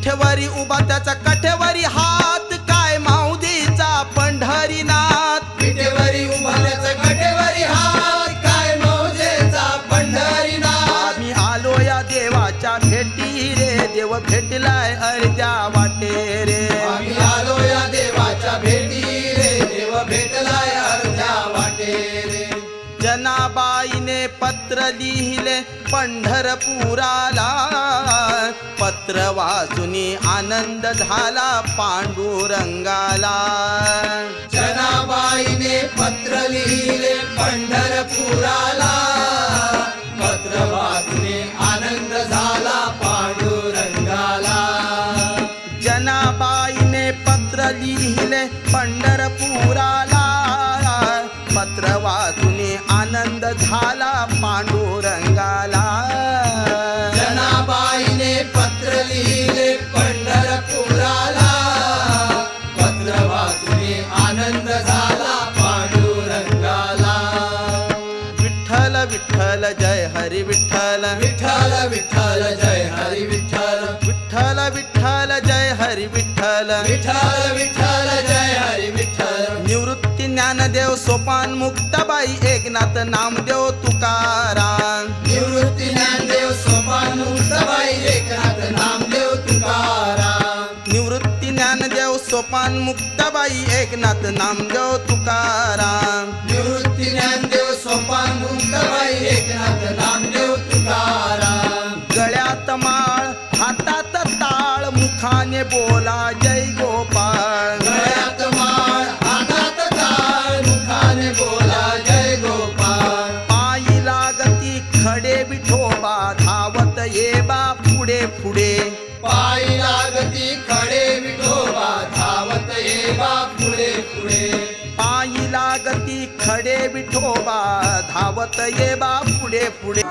विठेवरी उभा त्याचा कठेवरी हात काय माऊलीचा पंढरीनाथ विठेवरी उभा त्याचा कठेवरी हात काय मौजेचा पंढरीनाथ आम्ही आलो या देवाच्या भेटी रे देव भेटलाय अर्ध्या वाटे रे आम्ही आलो या देवाच्या भेटी रे देव भेटलाय अर्ध्या वाटे रे जनाबाईने पत्र लिहिले पंढरपुराला पत्र वाचुनी आनंद झाला पांडुरंगाला जनाबाईने पत्र लिहिले पंढरपुराला पत्र वाचून आनंद झाला पांडुरंगाला जनाबाईने पत्र लिहिले पंढरपुराला पत्र वाचून आनंद झाला पांडुरंगाला जनाबाईने पत्र लिहिले पंढरपुराला पत्र वाचून आनंद झाला पांडुरंगाला विठ्ठल विठ्ठल जय हरी विठ्ठल विठ्ठल विठ्ठल जय हरी विठ्ठल विठ्ठल विठ्ठल जय हरी विठ्ठल विठ्ठल विठ्ठल जय हरी विठ्ठल निवृत्ती ज्ञानदेव सोपान मुक्ताबाई एकनाथ नामदेव तुकाराम निवृत्ती ज्ञानदेव सोपान मुक्ताबाई एकनाथ नामदेव तुकाराम निवृत्ती ज्ञानदेव सोपान मुक्ताबाई एकनाथ नामदेव तुकाराम निवृत्ती ज्ञानदेव सोपान मुक्ताबाई एकनाथ नामदेव तुकाराम गळ्यात माळ हातात ताळ मुखाने बोला जय गोपाळ गळ्यात माळ हातात ताळ मुखाने बोला जय गोपाळ पायी लागती खडे विठोबा धावत ये बा पुढे पुढे पायी लागती खडे विठोबा धावत ये बा पुढे पुढे पायी लागती खडे विठोबा धावत ये बा पुढे पुढे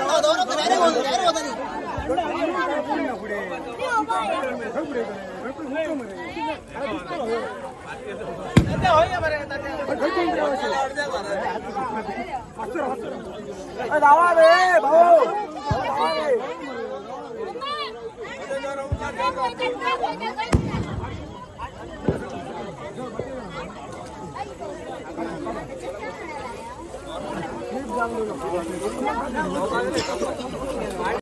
म्हणा